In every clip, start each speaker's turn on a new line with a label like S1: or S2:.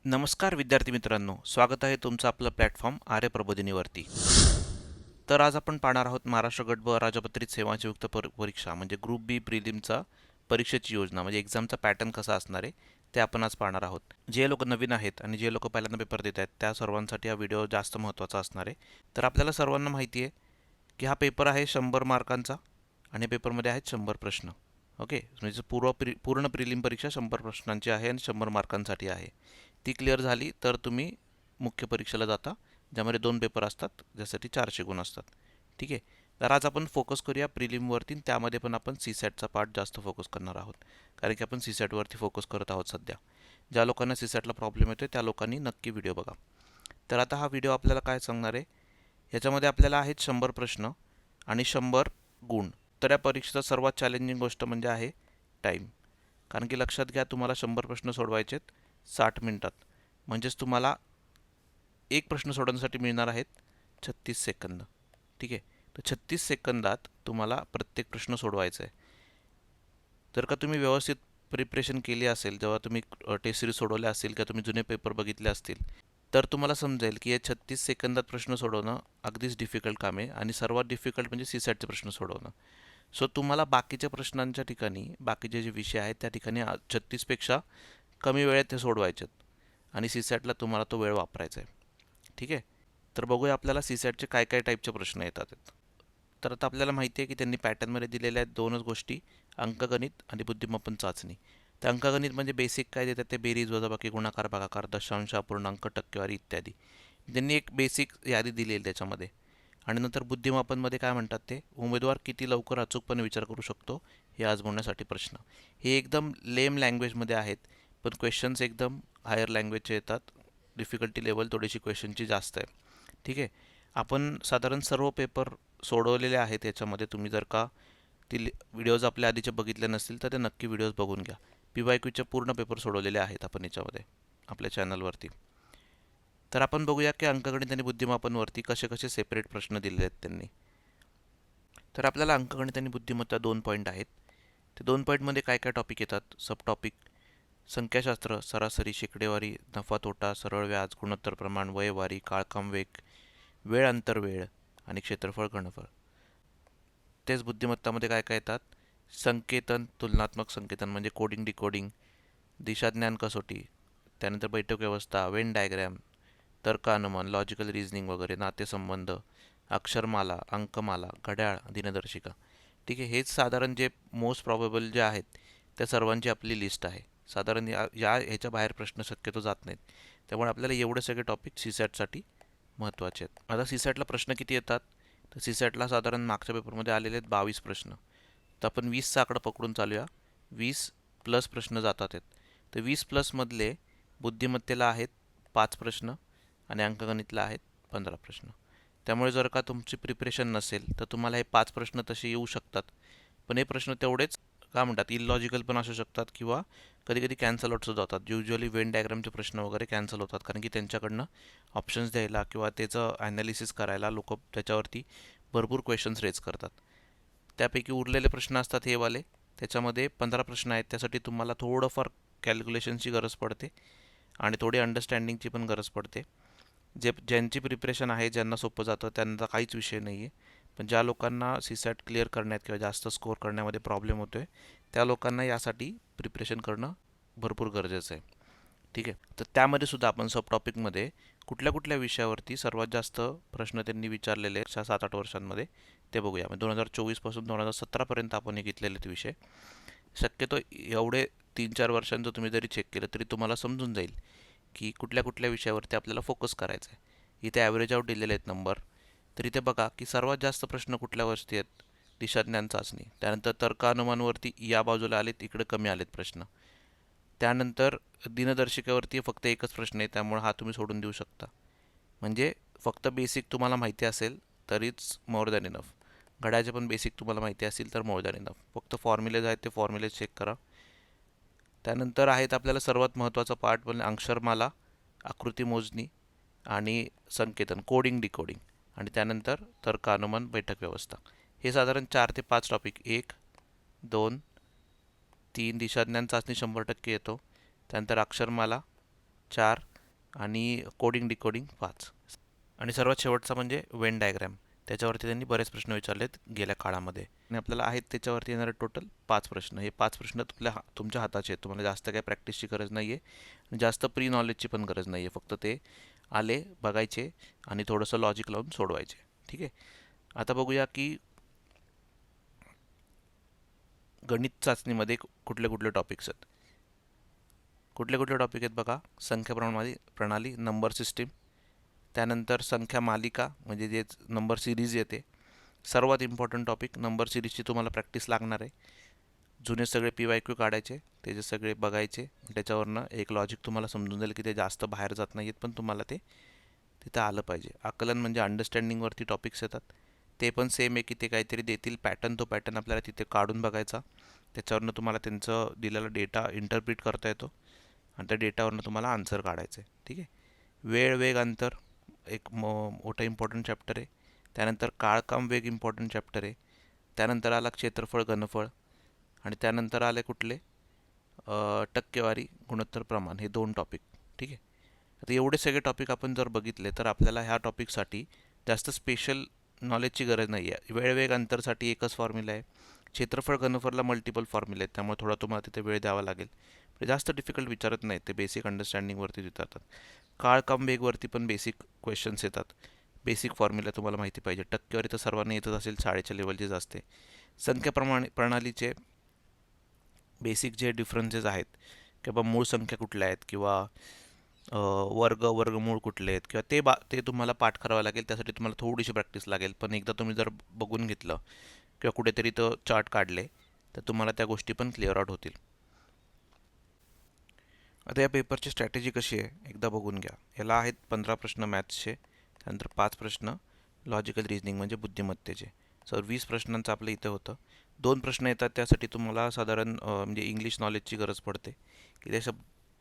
S1: नमस्कार विद्यार्थी मित्रांनो, स्वागत आहे तुमचं आपलं प्लॅटफॉर्म आर्य प्रबोधिनीवरती. तर आज आपण पाहणार आहोत महाराष्ट्र गट ब राजपत्रित सेवानियुक्त परीक्षा म्हणजे ग्रुप बी प्रिलिमचा परीक्षेची योजना म्हणजे एक्झामचा पॅटर्न कसा असणार आहे ते आपण आज पाहणार आहोत. जे लोक नवीन आहेत आणि जे लोक पहिल्यांदा पेपर देत आहेत त्या सर्वांसाठी हा व्हिडिओ जास्त महत्त्वाचा असणार आहे. तर आपल्याला सर्वांना माहिती आहे की हा पेपर आहे 100 मार्कांचा आणि पेपरमध्ये आहेत 100 प्रश्न. ओके, म्हणजे पूर्ण प्रिलिम परीक्षा 100 प्रश्नांची आहे आणि 100 मार्कांसाठी आहे. ती क्लिअर झाली तर तुम्ही मुख्य परीक्षेला जाता, ज्यामध्ये 2 पेपर असतात, ज्यासाठी 400 गुण असतात. ठीक आहे. तर आज आपण फोकस करूया प्रिलिमवरती, त्यामध्ये पण आपण सी सॅटचा पार्ट जास्त फोकस करणार आहोत, कारण की आपण सी सॅटवरती फोकस करत आहोत सध्या. ज्या लोकांना सी सॅटला प्रॉब्लेम येतो त्या लोकांनी नक्की व्हिडिओ बघा. तर आता हा व्हिडिओ आपल्याला काय सांगणार आहे, याच्यामध्ये आपल्याला आहेत 100 प्रश्न आणि 100 गुण. तर या परीक्षेचा सर्वात चॅलेंजिंग गोष्ट म्हणजे आहे टाईम. कारण की लक्षात घ्या, तुम्हाला 100 प्रश्न सोडवायचे आहेत 60 मिनिटात. म्हणजेच तुम्हाला एक प्रश्न सोडवण्यासाठी मिळणार आहेत 36 सेकंद. ठीक आहे. तर 36 सेकंदात तुम्हाला प्रत्येक प्रश्न सोडवायचा आहे. जर का तुम्ही व्यवस्थित प्रिपरेशन केली असेल, जेव्हा तुम्ही टेस्ट सिरीज सोडवले असतील किंवा तुम्ही जुने पेपर बघितले असतील, तर तुम्हाला समजेल की हे 36 सेकंदात प्रश्न सोडवणं अगदीच डिफिकल्ट काम आहे आणि सर्वात डिफिकल्ट म्हणजे सी सॅटचे प्रश्न सोडवणं. सो तुम्हाला बाकीच्या प्रश्नांच्या ठिकाणी, बाकीचे जे विषय आहेत त्या ठिकाणी 36पेक्षा कमी वेळेत ते सोडवायचे आहेत आणि सी सॅटला तुम्हाला तो वेळ वापरायचा आहे. ठीक आहे. तर बघूया आपल्याला सी सॅटचे काय काय टाईपचे प्रश्न येतात. तर आता आपल्याला माहिती आहे की त्यांनी पॅटर्नमध्ये दिलेल्या आहेत 2च गोष्टी, अंकगणित आणि बुद्धिमापन चाचणी. तर अंकगणित म्हणजे बेसिक काय देतात ते, बेरीज, वजाबाकी, गुणाकार, भागाकार, दशांश, अपूर्णांक, टक्केवारी इत्यादी. त्यांनी एक बेसिक यादी दिली आहे त्याच्यामध्ये. आणि नंतर बुद्धिमापनमध्ये काय म्हणतात ते, उमेदवार किती लवकर अचूकपणे विचार करू शकतो हे आजमावण्यासाठी प्रश्न. हे एकदम लेम लँग्वेजमध्ये आहेत, पण क्वेश्चन्स एकदम हायर लँग्वेजचे येतात. डिफिकल्टी लेवल थोडीशी क्वेश्चनची जास्त आहे. ठीक आहे. आपण साधारण सर्व पेपर सोडवलेले आहेत याच्यामध्ये. तुम्ही जर का ती व्हिडिओज आपल्या आधीचे बघितले नसतील तर ते नक्की व्हिडिओज बघून घ्या. PYQचे पूर्ण पेपर सोडवलेले आहेत आपण याच्यामध्ये आपल्या चॅनलवरती. तर आपण बघूया की अंकगणित आणि बुद्धिमापनवरती कसे कसे सेपरेट प्रश्न दिलेले आहेत त्यांनी. तर आपल्याला अंकगणित आणि बुद्धिमत्ता 2 पॉईंट आहेत. ते 2 पॉईंटमध्ये काय काय टॉपिक येतात, सब टॉपिक: संख्याशास्त्र, सरासरी, शेकडेवारी, नफा तोटा, सरळ व्याज, गुणोत्तर प्रमाण, वयवारी, काळकाम वेग, वेळ अंतर वेळ आणि क्षेत्रफळ घनफळ. तेच बुद्धिमत्तामध्ये काय काय येतात, संकेतन, तुलनात्मक संकेतन म्हणजे कोडिंग डिकोडिंग, दिशाज्ञान कसोटी, त्यानंतर बैठक व्यवस्था, वेन डायग्रॅम, तर्क अनुमान, लॉजिकल रिझनिंग वगैरे, नातेसंबंध, अक्षरमाला, अंकमाला, घड्याळ, दिनदर्शिका. ठीक आहे. हेच साधारण जे मोस्ट प्रॉबेबल जे आहेत त्या सर्वांची आपली लिस्ट आहे. साधारण ह्याच्या बाहेर प्रश्न शक्यतो जात नाहीत. त्यामुळे आपल्याला एवढे सगळे टॉपिक सी सॅटसाठी महत्त्वाचे आहेत. आता सी सॅटला प्रश्न किती येतात, तर सी सॅटला साधारण मागच्या पेपरमध्ये आलेले आहेत 22 प्रश्न. तर आपण 20चा आकडा पकडून चालूया. 20 प्लस प्रश्न जातात आहेत. तर 20 प्लसमधले बुद्धिमत्तेला आहेत 5 प्रश्न आणि अंकगणितला आहेत 15 प्रश्न. त्यामुळे जर का तुमची प्रिपरेशन नसेल तर तुम्हाला हे 5 प्रश्न तसे येऊ शकतात, पण हे प्रश्न तेवढेच काय म्हणतात, इलॉजिकल पण असू शकतात किंवा कधी कधी कॅन्सल सुद्धा होतात. युजली वेन डायग्रामचे प्रश्न वगैरे कॅन्सल होतात, कारण की त्यांच्याकडनं ऑप्शन्स द्यायला किंवा त्याचं ॲनालिसिस करायला लोक त्याच्यावरती भरपूर क्वेश्चन्स रेज करतात. त्यापैकी उरलेले प्रश्न असतात हे वाले. त्याच्यामध्ये 15 प्रश्न आहेत, त्यासाठी तुम्हाला थोडंफार कॅल्क्युलेशनची गरज पडते आणि थोडी अंडरस्टँडिंगची पण गरज पडते. ज्यांची प्रिपरेशन आहे, ज्यांना सोपं जातं त्यांना काहीच विषय नाही आहे. पण ज्या लोकांना सी सॅट क्लिअर करण्यात किंवा जास्त स्कोअर करण्यामध्ये प्रॉब्लेम होतो आहे त्या लोकांना यासाठी प्रिपरेशन करणं भरपूर गरजेचं आहे. ठीक आहे. तर त्यामध्ये सुद्धा आपण सब टॉपिकमध्ये कुठल्या कुठल्या विषयावरती सर्वात जास्त प्रश्न त्यांनी विचारलेले 7-8 वर्षांमध्ये ते बघूया. 2024 पासून 2017 आपण हे घेतलेले ते विषय. शक्यतो एवढे 3-4 वर्षांचं तुम्ही जरी चेक केलं तरी तुम्हाला समजून जाईल की कुठल्या कुठल्या विषयावरती आपल्याला फोकस करायचा आहे. इथे ॲव्हरेज आउट दिलेले आहेत नंबर. तर इथे बघा की सर्वात जास्त प्रश्न कुठल्या वरती आहेत, दिशाज्ञान चाचणी. त्यानंतर तर्क अनुमानवरती या बाजूला आलेत, इकडे कमी आलेत प्रश्न. त्यानंतर दिनदर्शिकेवरती फक्त एकच प्रश्न आहे, त्यामुळे हा तुम्ही सोडून देऊ शकता. म्हणजे फक्त बेसिक तुम्हाला माहिती असेल तरीच मोर दॅन इनफ. घड्याचे पण बेसिक तुम्हाला माहिती असेल तर मोर दॅन इनफ. फक्त फॉर्म्युलेज आहेत ते फॉर्म्युलेज चेक करा. त्यानंतर आहेत आपल्याला सर्वात महत्त्वाचा पार्ट म्हणजे अक्षरमाला, आकृती मोजणी आणि संकेतन, कोडिंग डिकोडिंग. आणि त्यानंतर तर्क अनुमान, बैठक व्यवस्था. हे साधारण 4 ते 5 टॉपिक. 1, 2, 3 दिशाज्ञान चाचणी 100% येतो. त्यानंतर अक्षरमाला 4, आणि कोडिंग डिकोडिंग 5 आणि सर्वात शेवटचा म्हणजे वेन डायग्रॅम. त्याच्यावरती त्यांनी बरेच प्रश्न विचारलेत गेल्या काळामध्ये आणि आपल्याला आहेत त्याच्यावरती येणारे टोटल 5 प्रश्न. हे 5 प्रश्न तुमच्या हाताचे आहेत. तुम्हाला जास्त काही प्रॅक्टिसची गरज नाही आहे आणि जास्त प्री नॉलेजची पण गरज नाही आहे. फक्त ते आले बघायचे आणि थोडंसं लॉजिक लावून सोडवायचे. ठीक आहे. आता बघूया की गणित चाचणीमध्ये कुठले कुठले टॉपिक्स आहेत. कुठले कुठले टॉपिक आहेत बघा. संख्या प्रणाली, नंबर सिस्टीम, त्यानंतर संख्या मालिका म्हणजे जे नंबर सिरीज येते. सर्वात इम्पॉर्टंट टॉपिक नंबर सिरीजची तुम्हाला प्रॅक्टिस लागणार आहे. जुने सगळे PYQ काढायचे, त्याचे सगळे बघायचे. त्याच्यावरनं एक लॉजिक तुम्हाला समजून जाईल की ते जास्त बाहेर जात नाहीत, पण तुम्हाला ते तिथं आलं पाहिजे. आकलन म्हणजे अंडरस्टँडिंगवरती टॉपिक्स येतात. ते पण सेम आहे की ते काहीतरी देतील पॅटर्न, तो पॅटर्न आपल्याला तिथे काढून बघायचा. त्याच्यावरनं तुम्हाला त्यांचं दिलेला डेटा इंटरप्रिट करता येतो आणि त्या डेटावरनं तुम्हाला आन्सर काढायचं आहे. ठीक आहे. वेळ, वेग, अंतर एक मोठा इम्पॉर्टंट चॅप्टर आहे. त्यानंतर काळ, काम, वेग इम्पॉर्टंट चॅप्टर आहे. त्यानंतर आला क्षेत्रफळ, घनफळ आणि त्यानंतर आले कुठले टक्केवारी, गुणोत्तर, प्रमाण, हे 2 टॉपिक. ठीक आहे. आता एवढे सगळे टॉपिक आपण जर बघितले तर आपल्याला ह्या टॉपिकसाठी जास्त स्पेशल नॉलेजची गरज नाही आहे. वेळ, वेग, अंतरसाठी एकच फॉर्म्युला आहे. क्षेत्रफळ, घनफळला मल्टिपल फॉर्म्युला आहेत, त्यामुळे थोडा तुम्हाला तिथे वेळ द्यावा लागेल. जास्त डिफिकल्ट विचारत नाहीत, ते बेसिक अंडरस्टँडिंगवरती विचारतात. काळ, काम, वेगवरती पण बेसिक क्वेश्चन्स येतात. बेसिक फॉर्म्युला तुम्हाला माहिती पाहिजे. टक्केवारी तर सर्वांना येतच असेल, शाळेच्या लेवलचीच असते. संख्या प्रणालीचे बेसिक जे डिफरन्सेस आहेत किंवा मूळ संख्या कुठल्या आहेत किंवा वर्गमूळ कुठले आहेत किंवा ते तुम्हाला पाठ करावं लागेल. त्यासाठी तुम्हाला थोडीशी प्रॅक्टिस लागेल. पण एकदा तुम्ही जर बघून घेतलं किंवा कुठेतरी तो चार्ट काढले तर तुम्हाला त्या गोष्टी पण क्लिअर आउट होतील. आता या पेपरची स्ट्रॅटेजी कशी आहे एकदा बघून घ्या. याला आहेत 15 प्रश्न मॅथ्सचे, त्यानंतर 5 प्रश्न लॉजिकल रिझनिंग म्हणजे बुद्धिमत्तेचे. 20 प्रश्नांचं आपलं इथं होतं. 2 प्रश्न येतात, त्यासाठी तुम्हाला साधारण म्हणजे इंग्लिश नॉलेजची गरज पडते की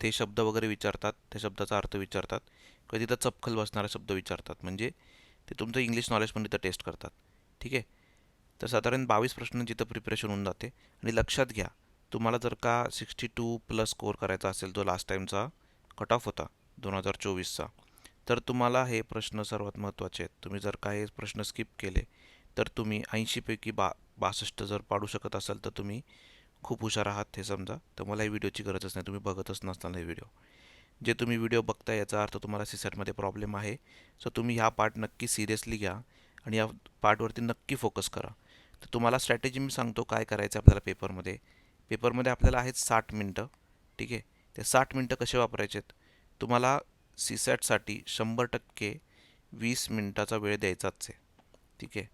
S1: ते शब्द वगैरे विचारतात, त्या शब्दाचा अर्थ विचारतात किंवा तिथं चपखल बसणारा शब्द विचारतात. म्हणजे ते तुमचं इंग्लिश नॉलेज पण तिथं टेस्ट करतात. ठीक आहे. तर साधारण 22 प्रश्नांची इथं प्रिपरेशन होऊन जाते. आणि लक्षात घ्या, तुम्हाला जर का 62+ स्कोअर करायचा असेल, जो लास्ट टाईमचा कट ऑफ होता 2024चा, तर तुम्हाला हे प्रश्न सर्वात महत्त्वाचे आहेत. तुम्ही जर का हे प्रश्न स्किप केले तर तुम्ही 80 पैकी 62 जर पाडू शकत असाल तर तुम्ही खूप हुशार आहात हे समजा. तर मला ही व्हिडिओची गरजच नाही, तुम्ही बघतच नसताना हे व्हिडिओ. जे तुम्ही व्हिडिओ बघताय याचा अर्थ तुम्हाला सीसॅटमध्ये प्रॉब्लेम आहे. सो तुम्ही ह्या पार्ट नक्की सिरियसली घ्या आणि या पार्टवरती नक्की फोकस करा. तर तुम्हाला स्ट्रॅटेजी मी सांगतो काय करायचं आपल्याला पेपरमध्ये. पेपरमध्ये आपल्याला आहेत 60 मिनटं. ठीक आहे. ते 60 मिनटं कसे वापरायचे आहेत. तुम्हाला सीसॅटसाठी 100% 20 मिनटाचा वेळ द्यायचाच आहे. ठीक आहे.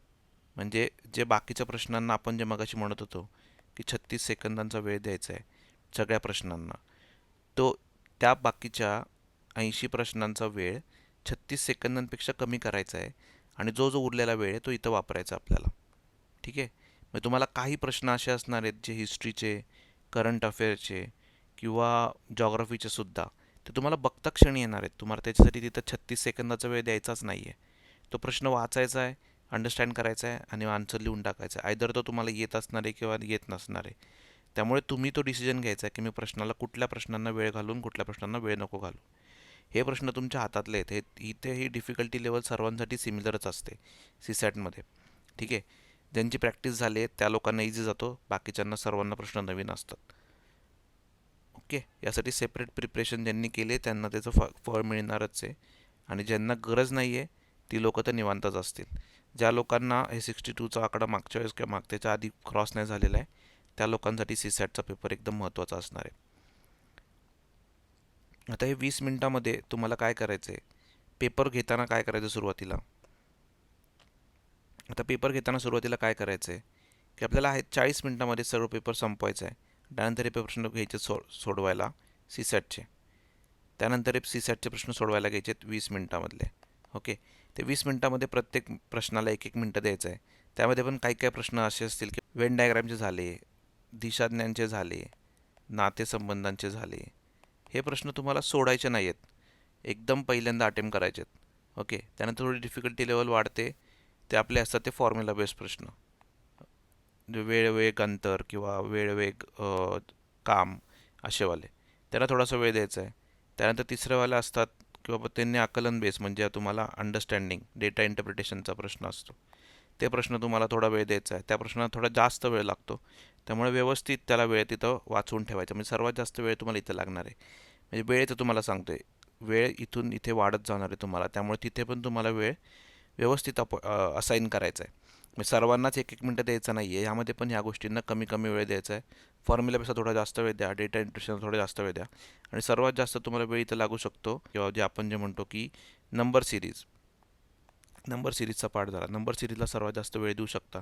S1: म्हणजे जे बाकीच्या प्रश्नांना आपण जे मगाशी म्हणत होतो की 36 सेकंदांचा वेळ द्यायचा आहे सगळ्या प्रश्नांना, तो त्या बाकीच्या 80 प्रश्नांचा वेळ 36 सेकंदांपेक्षा कमी करायचा आहे आणि जो जो उरलेला वेळ आहे तो इथं वापरायचा आपल्याला. ठीक आहे. मग तुम्हाला काही प्रश्न असे असणार आहेत जे हिस्ट्रीचे, करंट अफेअरचे किंवा जॉग्रफीचे सुद्धा, ते तुम्हाला बघता क्षणी येणार आहेत. तुम्हाला त्याच्यासाठी तिथं 36 सेकंदाचा वेळ द्यायचाच नाही आहे. तो प्रश्न वाचायचा आहे, अंडरस्टँड करायचा आहे आणि आन्सर लिहून टाकायचा आहे. आयदर तो तुम्हाला येत असणार आहे किंवा येत नसणार आहे. त्यामुळे तुम्ही तो डिसिजन घ्यायचा आहे की मी कुठल्या प्रश्नांना वेळ घालून कुठल्या प्रश्नांना वेळ नको घालू. हे प्रश्न तुमच्या हातातले आहेत. इथे ही डिफिकल्टी लेवल सर्वांसाठी सिमिलरच असते सीसॅटमध्ये. ठीक आहे. ज्यांची प्रॅक्टिस झाली आहे त्या लोकांना इझी जातो, बाकीच्यांना सर्वांना प्रश्न नवीन असतात. ओके. यासाठी सेपरेट प्रिपरेशन ज्यांनी केले त्यांना त्याचं फळ मिळणारच आहे आणि ज्यांना गरज नाही आहे ती लोकं तर निवांतच असतील. ज्या लोकांना हे 62चा आकडा मागच्या वेळेस किंवा मागच्याच्या आधी क्रॉस नाही झालेला आहे त्या लोकांसाठी सीसॅटचा पेपर एकदम महत्त्वाचा असणार आहे. आता हे 20 मिनिटामध्ये तुम्हाला काय करायचं आहे. पेपर घेताना काय करायचं सुरुवातीला. आता पेपर घेताना सुरुवातीला काय करायचं आहे की आपल्याला आहे 40 मिनिटामध्ये सर्व पेपर संपवायचा आहे. त्यानंतर हे प्रश्न घ्यायचे सोडवायला सीसॅटचे. त्यानंतर हे सीसॅटचे प्रश्न सोडवायला घ्यायचे 20 मिनिटामधले. ओके. ते 20 मिनिटामध्ये प्रत्येक प्रश्नाला 1-1 मिनटं द्यायचं आहे. त्यामध्ये पण काही काही प्रश्न असे असतील की वेन डायग्रामचे झाले, दिशाज्ञानचे झाले, नातेसंबंधांचे झाले. हे प्रश्न तुम्हाला सोडायचे नाही आहेत, एकदम पहिल्यांदा अटेम्प्ट करायचे आहेत. ओके. त्यानंतर थोडी डिफिकल्टी लेवल वाढते. ते आपले असतात ते फॉर्म्युला बेस्ड प्रश्न, वेळ वेग अंतर किंवा वेळ वेग काम असेवाले. त्यांना थोडासा वेळ द्यायचा आहे. त्यानंतर तिसरेवाले असतात किंवा त्यांनी आकलन बेस म्हणजे तुम्हाला अंडरस्टँडिंग डेटा इंटरप्रिटेशनचा प्रश्न असतो. ते प्रश्न तुम्हाला थोडा वेळ द्यायचा आहे. त्या प्रश्नाला थोडा जास्त वेळ लागतो. त्यामुळे व्यवस्थित त्याला वेळ तिथं वाचवून ठेवायचा. म्हणजे सर्वात जास्त वेळ तुम्हाला इथं लागणार आहे. म्हणजे वेळेचं तुम्हाला सांगतोय, वेळ इथून इथे वाढत जाणार आहे तुम्हाला. त्यामुळे तिथे पण तुम्हाला वेळ व्यवस्थित असाइन करायचा आहे. म्हणजे सर्वांनाच 1-1 मिनटं द्यायचं नाही आहे. यामध्ये पण ह्या गोष्टींना कमी कमी वेळ द्यायचा आहे. फॉर्म्युलापेक्षा थोडा जास्त वेळ द्या, डेटा इंटरेशन थोडा जास्त वेळ द्या. आणि सर्वात जास्त तुम्हाला वेळ इथं लागू शकतो किंवा जे आपण जे म्हणतो की नंबर सिरीजचा पार्ट झाला. नंबर सिरीजला सर्वात जास्त वेळ देऊ शकता.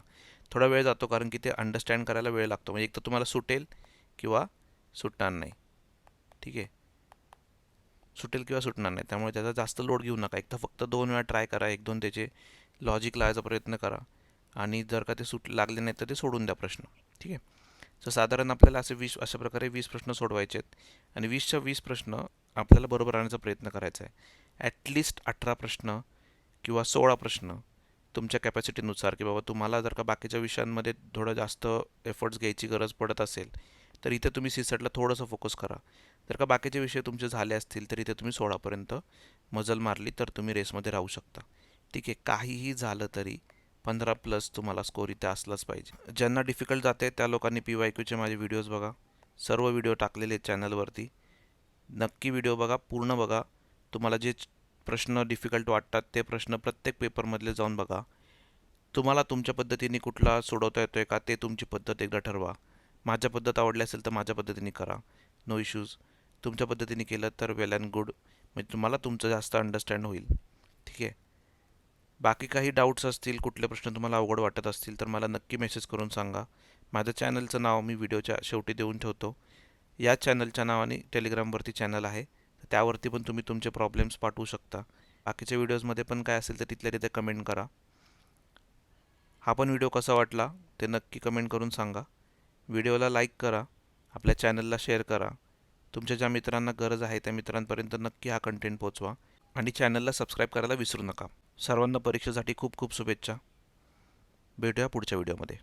S1: थोडा वेळ जातो कारण की ते अंडरस्टँड करायला वेळ लागतो. म्हणजे एक तर तुम्हाला सुटेल किंवा सुटणार नाही. ठीक आहे, सुटेल किंवा सुटणार नाही. त्यामुळे त्याचा जास्त लोड घेऊ नका. एक तर फक्त 2 वेळा ट्राय करा, 1-2 त्याचे लॉजिक लावायचा प्रयत्न करा आणि जर का ते लागले नाही तर ते सोडून द्या प्रश्न. ठीक आहे. तर साधारण आपल्याला अशा प्रकारे 20 प्रश्न सोडवायचे आहेत आणि 20च्या 20 प्रश्न आपल्याला बरोबर आणण्याचा प्रयत्न करायचा आहे. ॲटलिस्ट 18 प्रश्न किंवा 16 प्रश्न तुमच्या कॅपॅसिटीनुसार, की बाबा तुम्हाला जर का बाकीच्या विषयांमध्ये थोडं जास्त एफर्ट्स घ्यायची गरज पडत असेल तर इथे तुम्ही सीसॅटला थोडंसं फोकस करा. जर का बाकीचे विषय तुमचे झाले असतील तर इथे तुम्ही 16पर्यंत मजल मारली तर तुम्ही रेसमध्ये राहू शकता. ठीक आहे, काहीही झालं तरी 15+ तुम्हाला स्कोर इथे असलाच पाहिजे. ज्यांना डिफिकल्ट जाते त्या लोकांनी PYQचे माझे व्हिडिओज बघा. सर्व व्हिडिओ टाकलेले आहेत चॅनलवरती. नक्की व्हिडिओ बघा, पूर्ण बघा. तुम्हाला जे प्रश्न डिफिकल्ट वाटतात ते प्रश्न प्रत्येक पेपरमधले जाऊन बघा. तुम्हाला तुमच्या पद्धतीने कुठला सोडवता येतोय का ते तुमची पद्धत एकदा ठरवा. माझ्या पद्धत आवडली असेल तर माझ्या पद्धतीने करा, नो इश्यूज. तुमच्या पद्धतीने केलं तर वेल अँड गुड, म्हणजे तुम्हाला तुमचं जास्त अंडरस्टँड होईल. ठीक आहे. बाकी काही डाऊट्स असतील, कुठले प्रश्न तुम्हाला अवघड वाटत असतील तर मला नक्की मेसेज करून सांगा. माझ्या चॅनलचं नाव मी व्हिडिओच्या शेवटी देऊन ठेवतो. या चॅनलच्या नावाने टेलिग्रामवरती चॅनल आहे, त्यावरती पण तुम्ही तुमचे प्रॉब्लेम्स पाठवू शकता. बाकीच्या व्हिडिओजमध्ये पण काय असेल तर तिथल्या तिथे कमेंट करा. हा पण व्हिडिओ कसा वाटला ते नक्की कमेंट करून सांगा. व्हिडिओला लाईक करा, आपल्या चॅनलला शेअर करा. तुमच्या ज्या मित्रांना गरज आहे त्या मित्रांपर्यंत नक्की हा कंटेंट पोहोचवा आणि चॅनलला सबस्क्राईब करायला विसरू नका. सर्वांना परीक्षेसाठी खूप खूप शुभेच्छा. भेटूया पुढच्या व्हिडिओमध्ये.